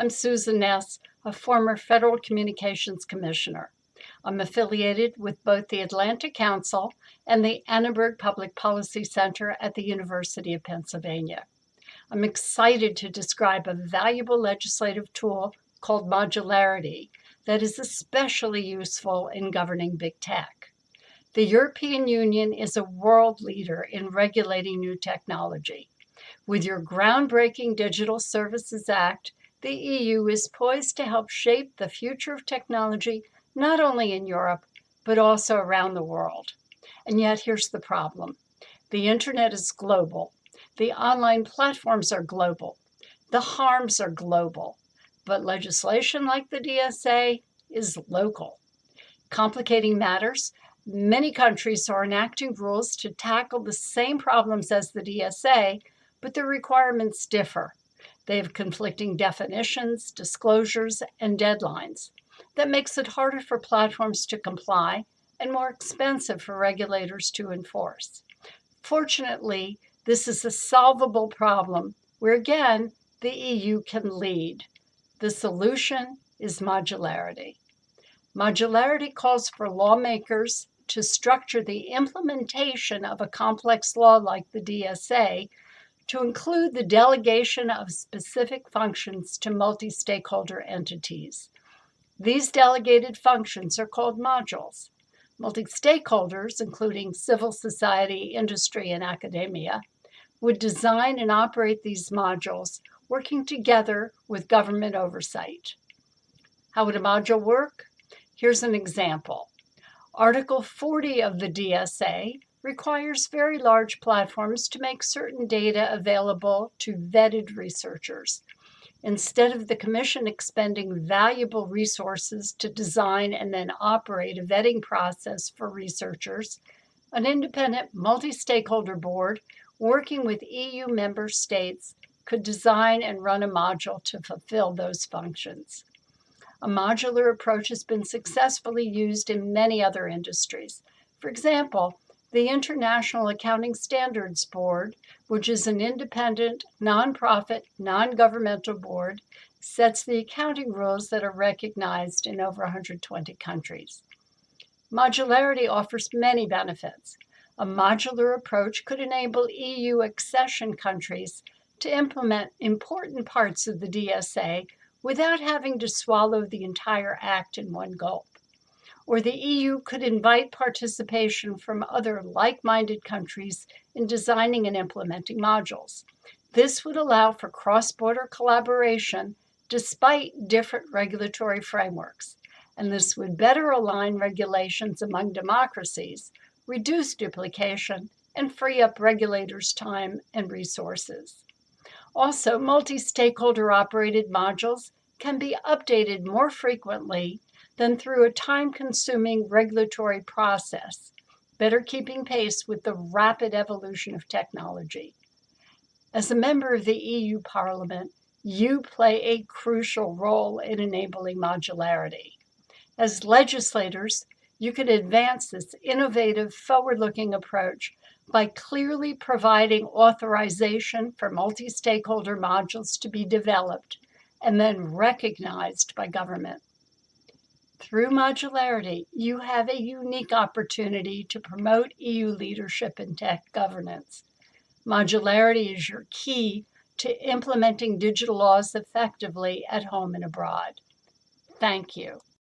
I'm Susan Ness, a former Federal Communications Commissioner. I'm affiliated with both the Atlantic Council and the Annenberg Public Policy Center at the University of Pennsylvania. I'm excited to describe a valuable legislative tool called modularity that is especially useful in governing big tech. The European Union is a world leader in regulating new technology. With your groundbreaking Digital Services Act, the EU is poised to help shape the future of technology not only in Europe, but also around the world. And yet here's the problem. The internet is global. The online platforms are global. The harms are global. But legislation like the DSA is local. Complicating matters, many countries are enacting rules to tackle the same problems as the DSA, but the requirements differ. They have conflicting definitions, disclosures, and deadlines. That makes it harder for platforms to comply and more expensive for regulators to enforce. Fortunately, this is a solvable problem where, again, the EU can lead. The solution is modularity. Modularity calls for lawmakers to structure the implementation of a complex law like the DSA to include the delegation of specific functions to multi-stakeholder entities. These delegated functions are called modules. Multi-stakeholders, including civil society, industry, and academia, would design and operate these modules, working together with government oversight. How would a module work? Here's an example. Article 40 of the DSA requires very large platforms to make certain data available to vetted researchers. Instead of the Commission expending valuable resources to design and then operate a vetting process for researchers, an independent multi-stakeholder board working with EU member states could design and run a module to fulfill those functions. A modular approach has been successfully used in many other industries. For example, the International Accounting Standards Board, which is an independent, nonprofit, non-governmental board, sets the accounting rules that are recognized in over 120 countries. Modularity offers many benefits. A modular approach could enable EU accession countries to implement important parts of the DSA without having to swallow the entire act in one gulp. Or the EU could invite participation from other like-minded countries in designing and implementing modules. This would allow for cross-border collaboration despite different regulatory frameworks, and this would better align regulations among democracies, reduce duplication, and free up regulators' time and resources. Also, multi-stakeholder operated modules can be updated more frequently than through a time-consuming regulatory process, better keeping pace with the rapid evolution of technology. As a member of the EU Parliament, you play a crucial role in enabling modularity. As legislators, you can advance this innovative, forward-looking approach by clearly providing authorization for multi-stakeholder modules to be developed and then recognized by government. Through modularity, you have a unique opportunity to promote EU leadership in tech governance. Modularity is your key to implementing digital laws effectively at home and abroad. Thank you.